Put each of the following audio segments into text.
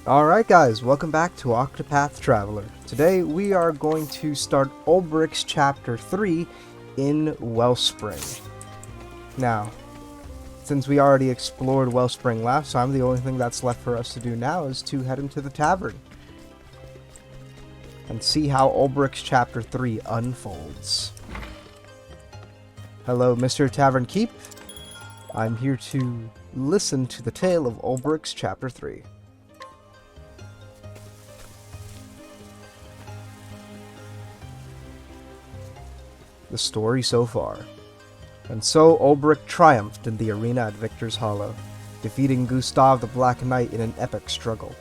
Alright guys, welcome back to Octopath Traveler. Today we are going to start Olberic's Chapter 3 in Wellspring. Now, since we already explored Wellspring last time, the only thing that's left for us to do now is to head into the tavern and see how Olberic's Chapter 3 unfolds. Hello, Mr. Tavern Keep. I'm here to listen to the tale of Olberic's Chapter 3. The story so far. And so Olberic triumphed in the arena at Victor's Hollow, defeating Gustav the Black Knight in an epic struggle.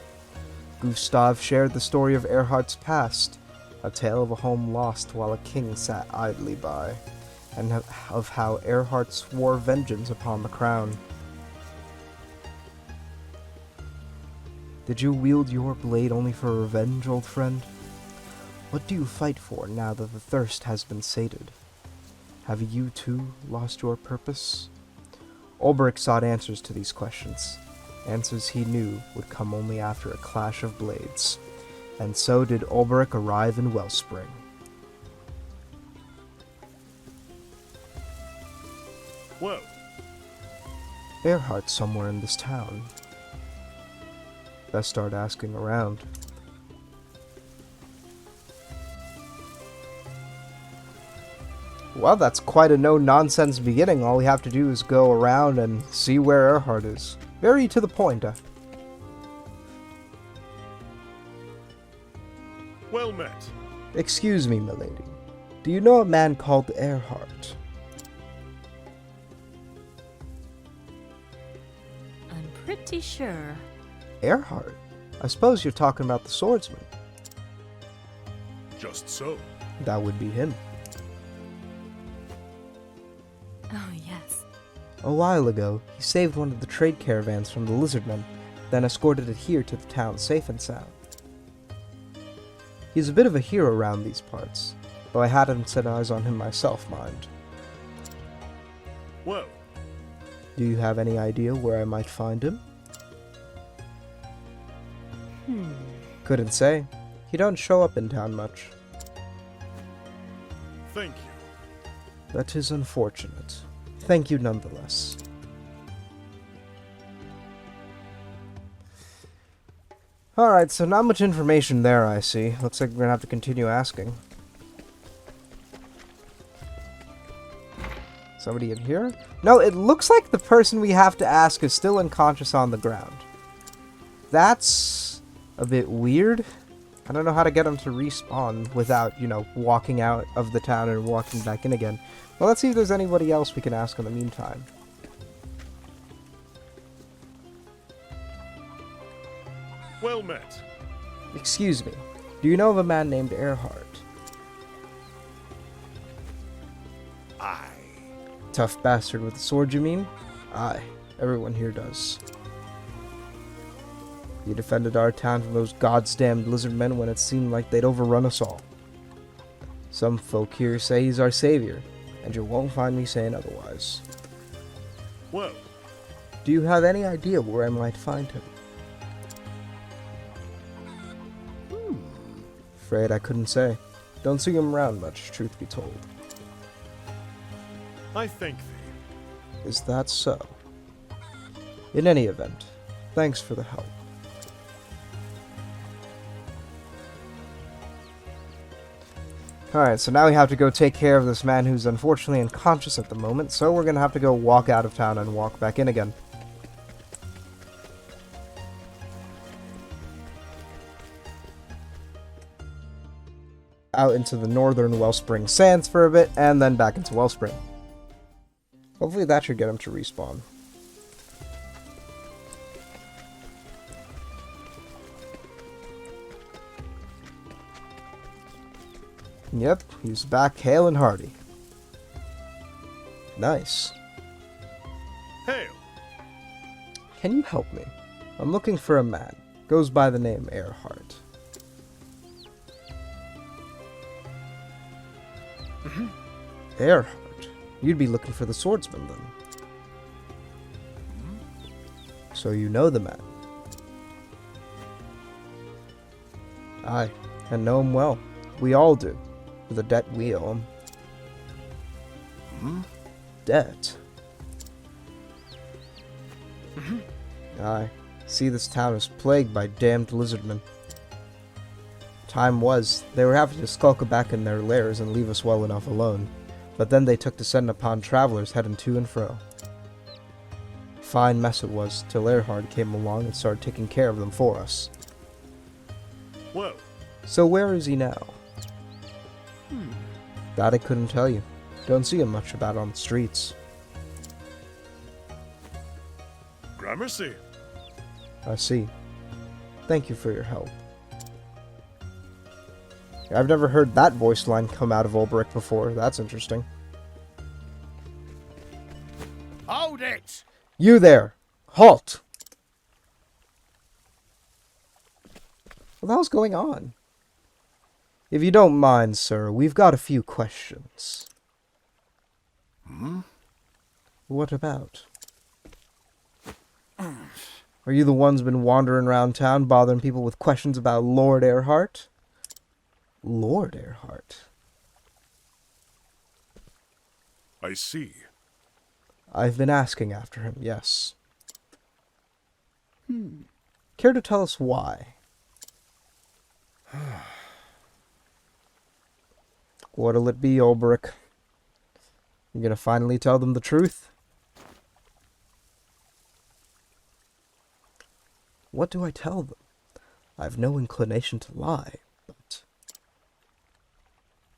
Gustav shared the story of Erhardt's past, a tale of a home lost while a king sat idly by, and of how Erhardt swore vengeance upon the crown. Did you wield your blade only for revenge, old friend? What do you fight for now that the thirst has been sated? Have you, too, lost your purpose? Olberic sought answers to these questions, answers he knew would come only after a clash of blades. And so did Olberic arrive in Wellspring. Whoa. Erhardt somewhere in this town. Best start asking around. Well, that's quite a no-nonsense beginning. All we have to do is go around and see where Erhardt is. Very to the point. Well met. Excuse me, milady. Do you know a man called Erhardt? I'm pretty sure. Erhardt? I suppose you're talking about the swordsman. Just so. That would be him. Oh, yes. A while ago, he saved one of the trade caravans from the lizardmen, then escorted it here to the town safe and sound. He's a bit of a hero around these parts, though I hadn't set eyes on him myself, mind. Whoa. Do you have any idea where I might find him? Couldn't say. He don't show up in town much. Thank you. That is unfortunate. Thank you nonetheless. Alright, so not much information there, I see. Looks like we're gonna have to continue asking. Somebody in here? No, it looks like the person we have to ask is still unconscious on the ground. That's a bit weird. I don't know how to get him to respawn without, you know, walking out of the town and walking back in again. Well, let's see if there's anybody else we can ask in the meantime. Well met. Excuse me, do you know of a man named Erhardt? Aye. Tough bastard with a sword, you mean? Aye, everyone here does. He defended our town from those goddamned lizardmen when it seemed like they'd overrun us all. Some folk here say he's our savior, and you won't find me saying otherwise. Whoa. Do you have any idea where I might find him? Afraid I couldn't say. Don't see him around much, truth be told. I thank thee. Is that so? In any event, thanks for the help. Alright, so now we have to go take care of this man who's unfortunately unconscious at the moment, so we're gonna have to go walk out of town and walk back in again. Out into the northern Wellspring Sands for a bit, and then back into Wellspring. Hopefully that should get him to respawn. Yep, he's back hale and hearty. Nice. Hail. Can you help me? I'm looking for a man. Goes by the name Erhardt. Erhardt? You'd be looking for the swordsman then. So you know the man. Aye, and know him well. We all do, for the debt we owe him. Hmm? Debt? Aye. See, this town is plagued by damned lizardmen. Time was, they were having to skulk back in their lairs and leave us well enough alone. But then they took to setting upon travelers heading to and fro. Fine mess it was, till Erhardt came along and started taking care of them for us. Well, So where is he now? That I couldn't tell you. Don't see him much about on the streets. Gramercy. I see. Thank you for your help. I've never heard that voice line come out of Olberic before. That's interesting. Hold it! You there! Halt! What the hell's going on? If you don't mind, sir, we've got a few questions. Hmm? What about? Are you the ones been wandering around town bothering people with questions about Lord Erhardt? Lord Erhardt? I see. I've been asking after him, yes. Care to tell us why? What'll it be, Olberic? You gonna finally tell them the truth? What do I tell them? I've no inclination to lie, but...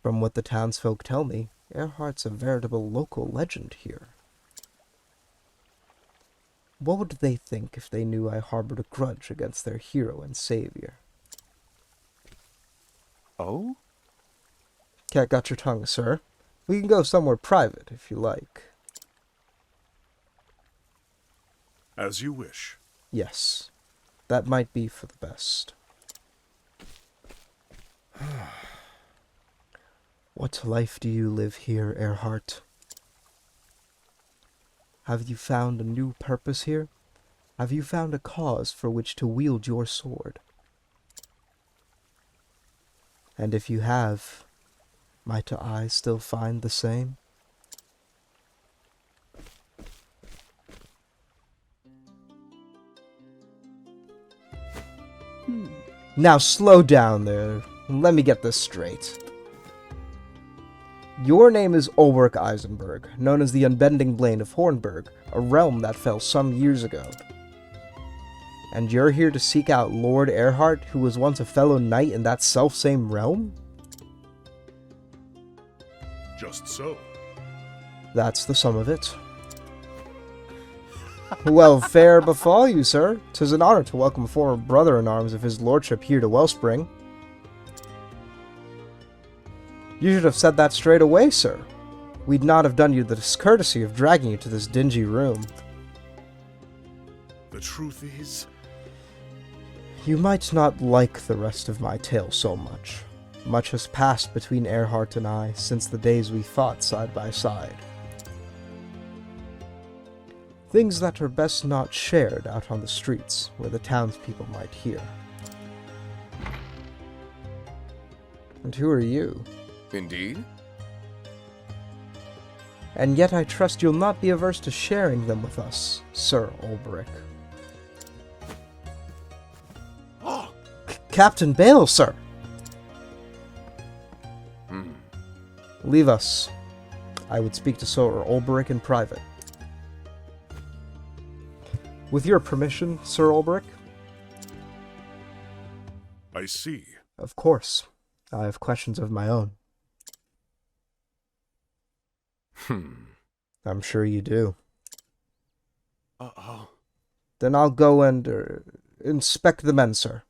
From what the townsfolk tell me, Erhardt's a veritable local legend here. What would they think if they knew I harbored a grudge against their hero and savior? Oh? Cat got your tongue, sir. We can go somewhere private, if you like. As you wish. Yes. That might be for the best. What life do you live here, Erhardt? Have you found a new purpose here? Have you found a cause for which to wield your sword? And if you have, might I still find the same? Now slow down there. Let me get this straight. Your name is Ulrich Eisenberg, known as the Unbending Blade of Hornburg, a realm that fell some years ago. And you're here to seek out Lord Erhardt, who was once a fellow knight in that self-same realm? Just so. That's the sum of it. Well, fair befall you, sir. 'Tis an honor to welcome a former brother-in-arms of his lordship here to Wellspring. You should have said that straight away, sir. We'd not have done you the discourtesy of dragging you to this dingy room. The truth is... You might not like the rest of my tale so much. Much has passed between Erhardt and I since the days we fought side by side. Things that are best not shared out on the streets, where the townspeople might hear. And who are you? Indeed? And yet I trust you'll not be averse to sharing them with us, Sir Olberic. Oh! Captain Bale, sir! Hmm. Leave us. I would speak to Sir Olberic in private. With your permission, Sir Olberic? I see. Of course. I have questions of my own. I'm sure you do. Uh-oh. Then I'll go and inspect the men, sir.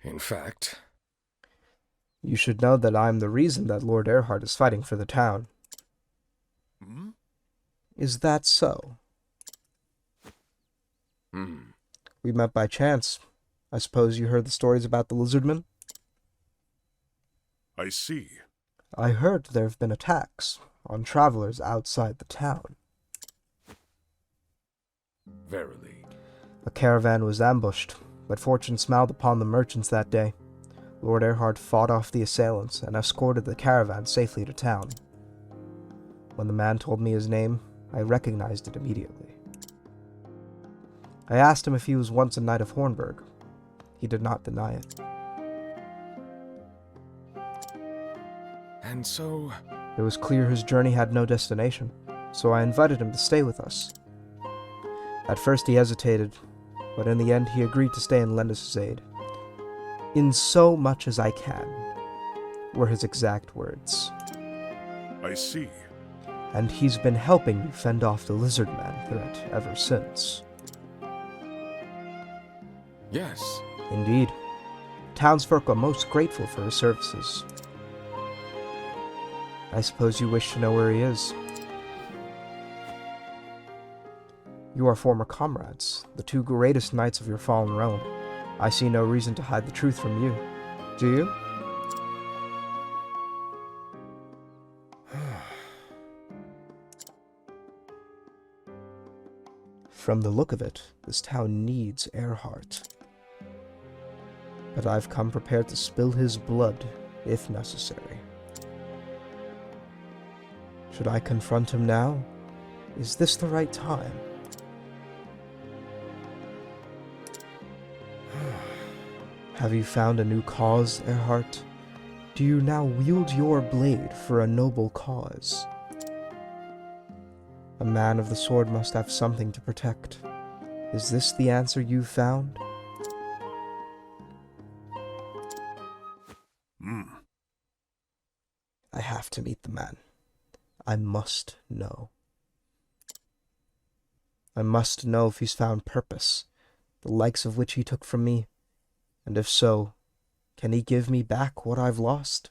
In fact... You should know that I'm the reason that Lord Erhardt is fighting for the town. Hmm? Is that so? We met by chance. I suppose you heard the stories about the lizardmen? I see. I heard there have been attacks on travelers outside the town. Verily. A caravan was ambushed, but fortune smiled upon the merchants that day. Lord Erhardt fought off the assailants and escorted the caravan safely to town. When the man told me his name, I recognized it immediately. I asked him if he was once a knight of Hornburg. He did not deny it. And so... It was clear his journey had no destination, so I invited him to stay with us. At first he hesitated, but in the end he agreed to stay and lend us his aid. "In so much as I can," were his exact words. I see. And he's been helping you fend off the lizard man threat ever since. Yes. Indeed. Townsfolk are most grateful for his services. I suppose you wish to know where he is. You are former comrades, the two greatest knights of your fallen realm. I see no reason to hide the truth from you. Do you? From the look of it, this town needs Erhardt. But I've come prepared to spill his blood, if necessary. Should I confront him now? Is this the right time? Have you found a new cause, Erhardt? Do you now wield your blade for a noble cause? A man of the sword must have something to protect. Is this the answer you've found? I have to meet the man. I must know. I must know if he's found purpose, the likes of which he took from me, and if so, can he give me back what I've lost?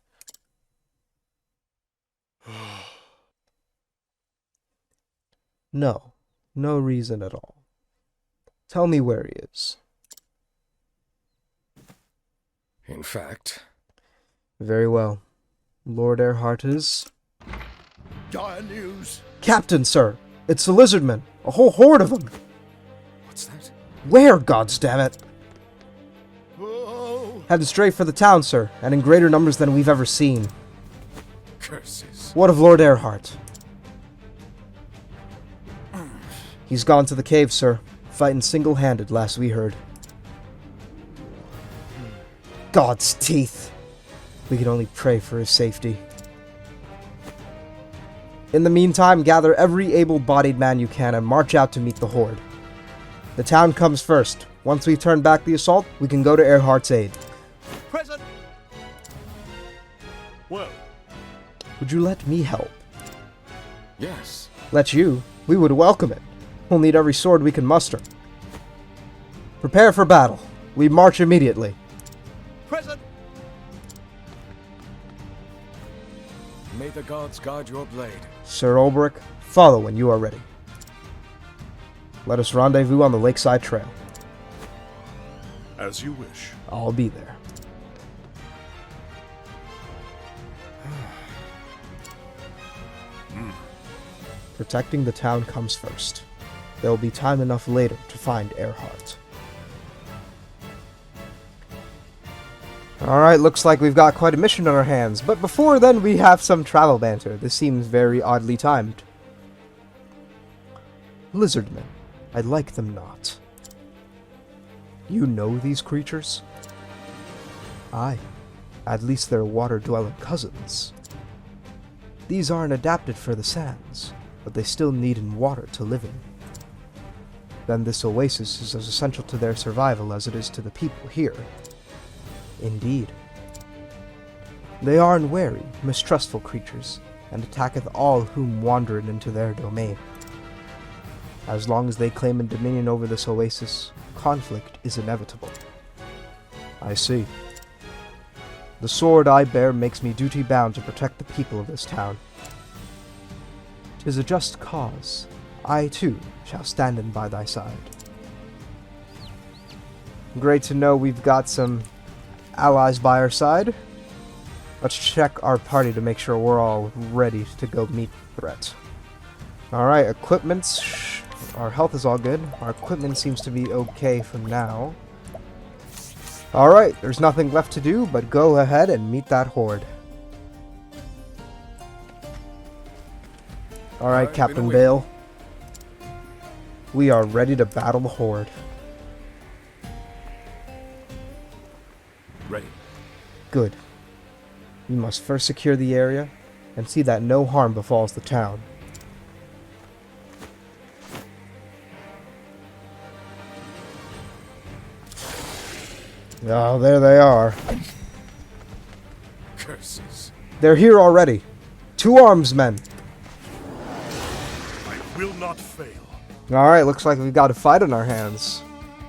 No, no reason at all. Tell me where he is. In fact... Very well. Lord Erhardt is... Dire news. Captain, sir! It's the lizardmen! A whole horde of them! What's that? Where, godsdammit? Oh, Headed straight for the town, sir, and in greater numbers than we've ever seen. Curses. What of Lord Erhardt? He's gone to the cave, sir. Fighting single-handed, last we heard. God's teeth! We can only pray for his safety. In the meantime, gather every able-bodied man you can and march out to meet the horde. The town comes first. Once we've turned back the assault, we can go to Erhardt's aid. present. Well, Would you let me help? Yes. Let you? We would welcome it. We'll need every sword we can muster. Prepare for battle. We march immediately. present. May the gods guard your blade. Sir Olberic, follow when you are ready. Let us rendezvous on the lakeside trail. As you wish. I'll be there. Protecting the town comes first. There will be time enough later to find Erhardt. Alright, looks like we've got quite a mission on our hands, but before then we have some travel banter. This seems very oddly timed. Lizardmen. I like them not. You know these creatures? Aye. At least they're water-dwelling cousins. These aren't adapted for the sands, but they still need in water to live in. Then this oasis is as essential to their survival as it is to the people here. Indeed. They are unwary, mistrustful creatures, and attacketh all whom wandereth into their domain. As long as they claim dominion over this oasis, conflict is inevitable. I see. The sword I bear makes me duty-bound to protect the people of this town. 'Tis a just cause. I, too, shall stand in by thy side. Great to know we've got some allies by our side. Let's check our party to make sure we're all ready to go meet the threat. Alright, equipments. Our health is all good. Our equipment seems to be okay for now. Alright, there's nothing left to do but go ahead and meet that horde. Alright, Captain Bale. We are ready to battle the horde. Ready. Good. We must first secure the area and see that no harm befalls the town. Oh, there they are. Curses. They're here already. 2 arms men. I will not fail. Alright, looks like we've got a fight on our hands.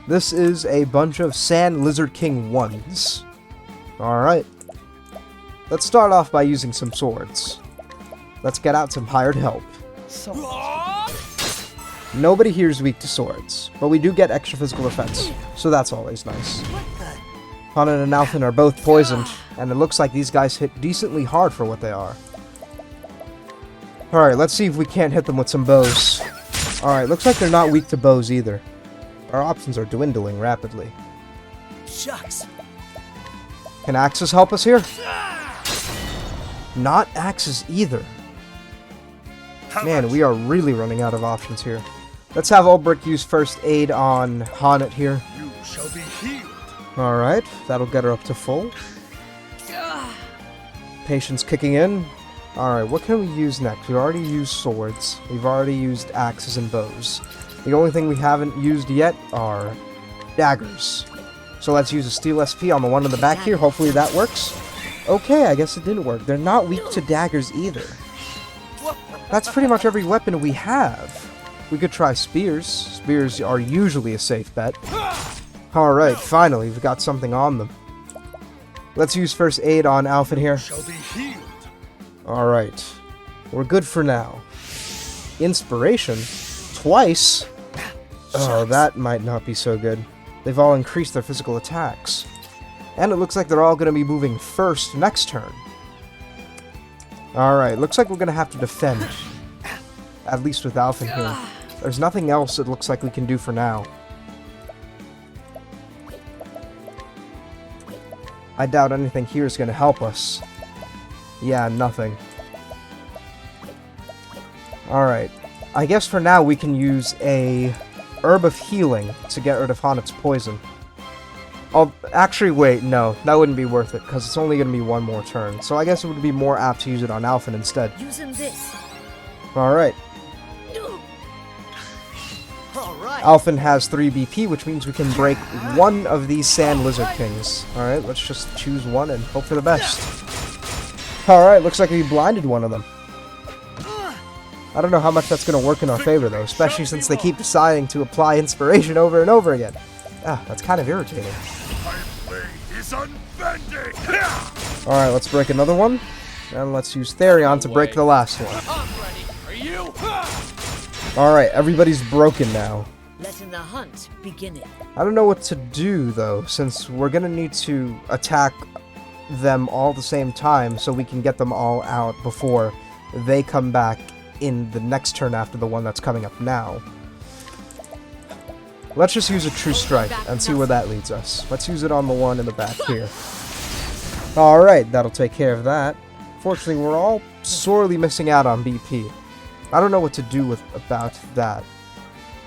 This is a bunch of Sand Lizard King 1s. Alright. Let's start off by using some swords. Let's get out some hired help. Nobody here is weak to swords, but we do get extra physical defense, so that's always nice. Hanan and Alfin are both poisoned, and it looks like these guys hit decently hard for what they are. Alright, let's see if we can't hit them with some bows. Alright, looks like they're not weak to bows either. Our options are dwindling rapidly. Shucks. Can axes help us here? Not axes either. Man, we are really running out of options here. Let's have Olberic use first aid on Hanan here. You shall be healed. Alright, that'll get her up to full. Patience kicking in. Alright, what can we use next? We've already used swords. We've already used axes and bows. The only thing we haven't used yet are daggers. So let's use a steel SP on the one in the back here. Hopefully that works. Okay, I guess it didn't work. They're not weak to daggers either. That's pretty much every weapon we have. We could try spears. Spears are usually a safe bet. Alright, finally, we've got something on them. Let's use first aid on Alfin here. Shall be healed. Alright. We're good for now. Inspiration? Twice? Oh, that might not be so good. They've all increased their physical attacks. And it looks like they're all going to be moving first next turn. Alright, looks like we're going to have to defend. At least with Alfin here. There's nothing else it looks like we can do for now. I doubt anything here is going to help us. Yeah, nothing. Alright. I guess for now we can use a Herb of Healing to get rid of Hanet's poison. Oh, actually, wait, no. That wouldn't be worth it, because it's only going to be one more turn. So I guess it would be more apt to use it on Alfin instead. Using this. Alright. Alright. Alfin has 3 BP, which means we can break one of these Sand Lizard Kings. Alright, let's just choose one and hope for the best. Alright, looks like we blinded one of them. I don't know how much that's going to work in our favor, though, especially since they keep deciding to apply inspiration over and over again. Ah, that's kind of irritating. My blade is unbending. Alright, let's break another one. And let's use Therion to break the last one. Are you? Alright, everybody's broken now. Letting the hunt begin. I don't know what to do, though, since we're going to need to attack them all at the same time so we can get them all out before they come back in the next turn after the one that's coming up now. Let's just use a True Strike and see where that leads us. Let's use it on the one in the back here. Alright, that'll take care of that. Fortunately, we're all sorely missing out on BP. I don't know what to do about that.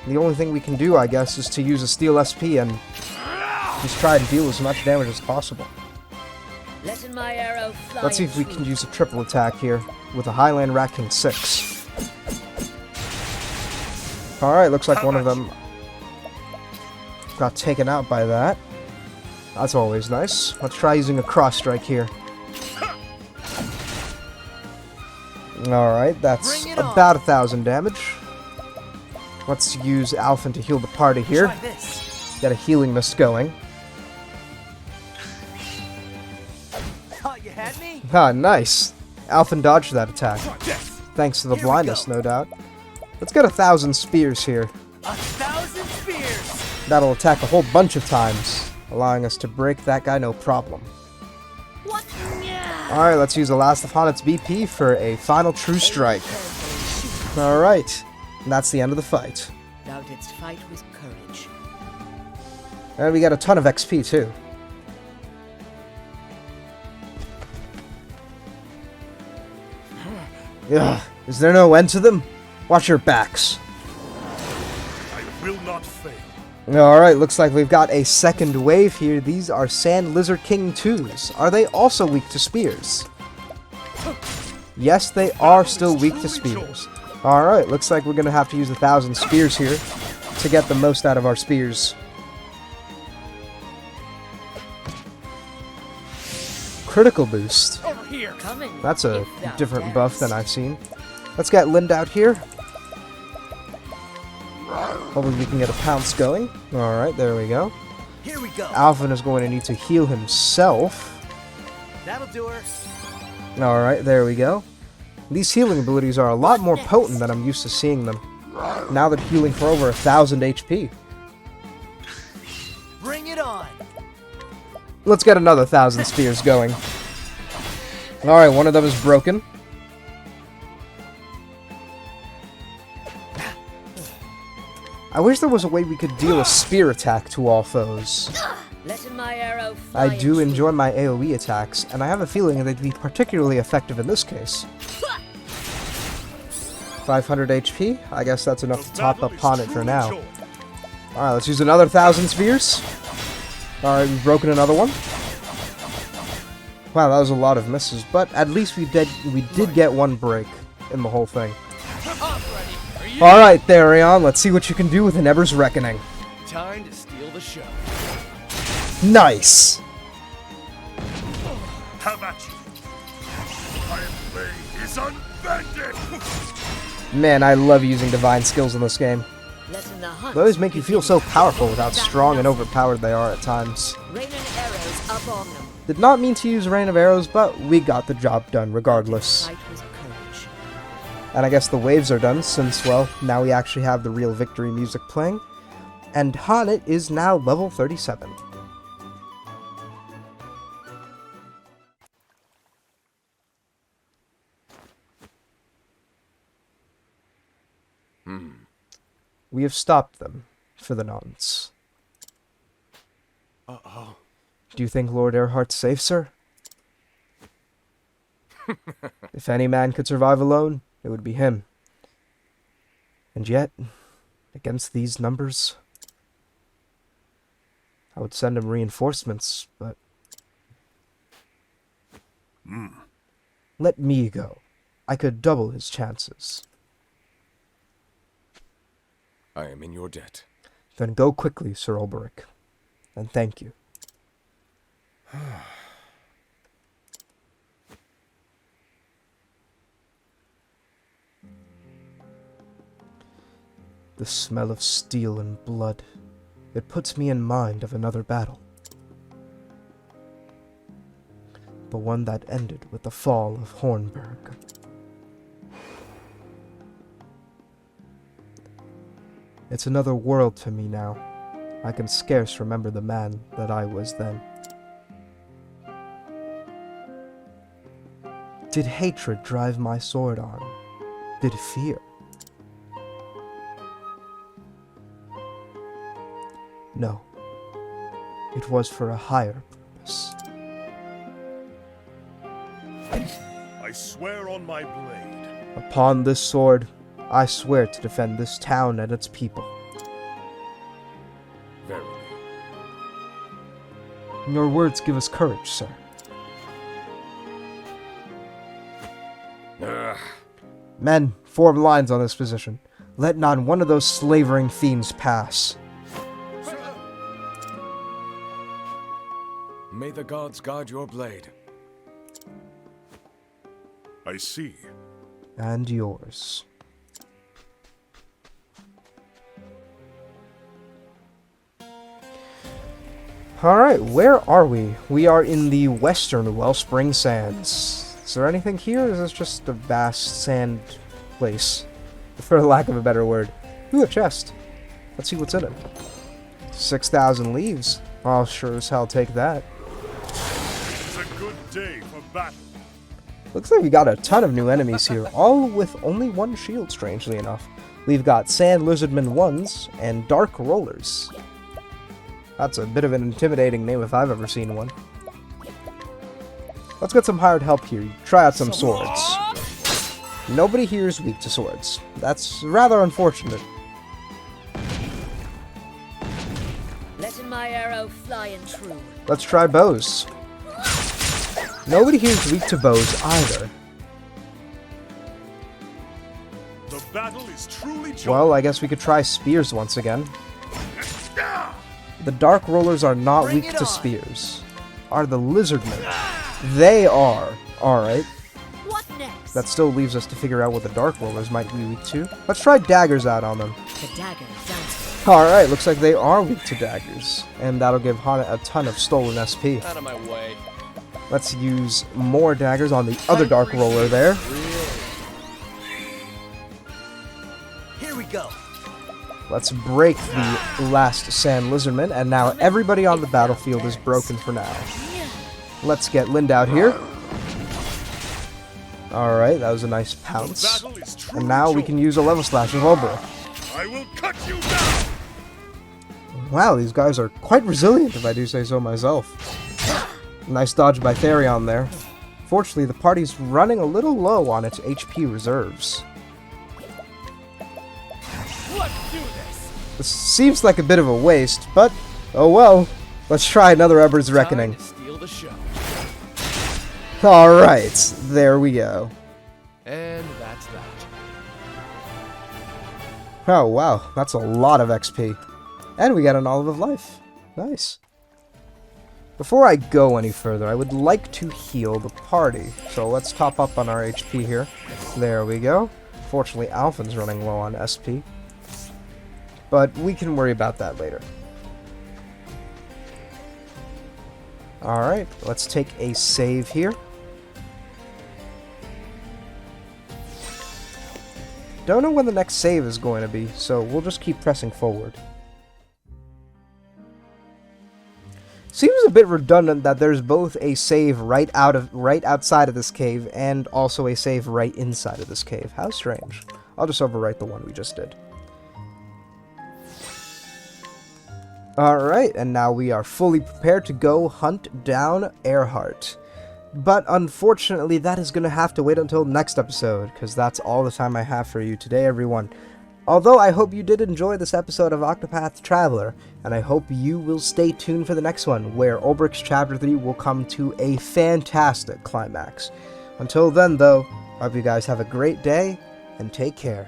The only thing we can do, I guess, is to use a Steel SP and just try and deal as much damage as possible. Letting my arrow fly. Let's see if we can use a triple attack here with a Highland Rat King 6. Alright, looks like one of them got taken out by that. That's always nice. Let's try using a cross strike here. Alright, that's about 1,000 damage. Let's use Alfin to heal the party here. Get a healing mist going. Thought you had me? Ah, nice. Alfin dodged that attack. Thanks to the blindness, no doubt. Let's get 1,000 spears here. 1,000 spears. That'll attack a whole bunch of times, allowing us to break that guy no problem. What? Alright, let's use the last of Hanet's BP for a final True Strike. Alright, and that's the end of the fight. out its fight with courage. And we got a ton of XP too. Ugh, is there no end to them? Watch your backs. I will not fail. Alright, looks like we've got a second wave here. These are Sand Lizard King 2s. Are they also weak to spears? Yes, they are still weak to spears. Alright, looks like we're going to have to use 1,000 spears here to get the most out of our spears. Critical boost. Over here, coming. That's a different buff than I've seen. Let's get Lind out here. Hopefully we can get a pounce going. Alright, there we go. Here we go. Alvin is going to need to heal himself. That'll do her. Alright, there we go. These healing abilities are a lot more potent than I'm used to seeing them. Now they're healing for over 1,000 HP. Bring it on. Let's get another 1,000 spears going. Alright, one of them is broken. I wish there was a way we could deal a spear attack to all foes. Letting my arrow fly. I do enjoy my AoE attacks, and I have a feeling they'd be particularly effective in this case. 500 HP? I guess that's enough to top up on it for now. Alright, let's use another 1,000 spears. Alright, we've broken another one. Wow, that was a lot of misses, but at least we did get one break in the whole thing. Alright, Therion, let's see what you can do with an Ember's Reckoning. Time to steal the show. Nice! Have at you. My blade is unbending. Man, I love using divine skills in this game. Letting the hunt They always make you feel so powerful with how strong and overpowered they are at times. raining arrows up on them. Did not mean to use Rain of Arrows, but we got the job done regardless. Fight with courage. And I guess the waves are done since, well, now we actually have the real victory music playing. And Hornburg is now level 37. We have stopped them, for the nonce. Uh-oh. Do you think Lord Erhardt's safe, sir? If any man could survive alone, it would be him. And yet, against these numbers, I would send him reinforcements, but... Let me go. I could double his chances. I am in your debt. Then go quickly, Sir Olberic. And thank you. The smell of steel and blood. It puts me in mind of another battle. The one that ended with the fall of Hornburg. It's another world to me now. I can scarce remember the man that I was then. Did hatred drive my sword on? Did fear? No. It was for a higher purpose. I swear on my blade. Upon this sword, I swear to defend this town and its people. Verily. Your words give us courage, sir. Ugh. Men, form lines on this position. Let not one of those slavering fiends pass. May the gods guard your blade. I see. And yours. Alright, where are we? We are in the western Wellspring Sands. Is there anything here, or is this just a vast sand place? For lack of a better word. Ooh, a chest. Let's see what's in it. 6,000 leaves. I'll sure as hell take that. It's a good day for battle. Looks like we got a ton of new enemies here, all with only one shield, strangely enough. we've got Sand Lizardman 1s and Dark Rollers. That's a bit of an intimidating name if I've ever seen one. Let's get some hired help here. Try out some swords. Nobody here is weak to swords. That's rather unfortunate. Letting my arrow fly and true. Let's try bows. Nobody here is weak to bows either. The battle is truly joined. Well, I guess we could try spears once again. The Dark Rollers are not Bring weak it to on. spears. Are the Lizardmen? They are. Alright. What next? That still leaves us to figure out what the Dark Rollers might be weak to. Let's try daggers out on them. The dagger dances. Alright, looks like they are weak to daggers. And that'll give Hana a ton of stolen SP. Out of my way. Let's use more daggers on the other Dark Roller there. Here we go. Let's break the last Sand Lizardman, and now everybody on the battlefield is broken for now. Let's get Lind out here. Alright, that was a nice The pounce. battle is truly And now we can use a level slash with Olberic. I will cut you down. Wow, these guys are quite resilient, if I do say so myself. Nice dodge by Therion there. Fortunately, the party's running a little low on its HP reserves. Let's do this. This seems like a bit of a waste, but oh well. Let's try another Eber's Reckoning. Time to steal the show. Alright, there we go. And that's that. Oh wow, that's a lot of XP. And we got an Olive of Life. Nice. Before I go any further, I would like to heal the party. So let's top up on our HP here. There we go. Fortunately, Alphin's running low on SP. But we can worry about that later. Alright, let's take a save here. Don't know when the next save is going to be, so we'll just keep pressing forward. Seems a bit redundant that there's both a save right outside of this cave and also a save right inside of this cave. How strange. I'll just overwrite the one we just did. Alright, and now we are fully prepared to go hunt down Erhardt. But unfortunately, that is going to have to wait until next episode, because that's all the time I have for you today, everyone. Although I hope you did enjoy this episode of Octopath Traveler, and I hope you will stay tuned for the next one, where Olberic's Chapter 3 will come to a fantastic climax. Until then, though, I hope you guys have a great day, and take care.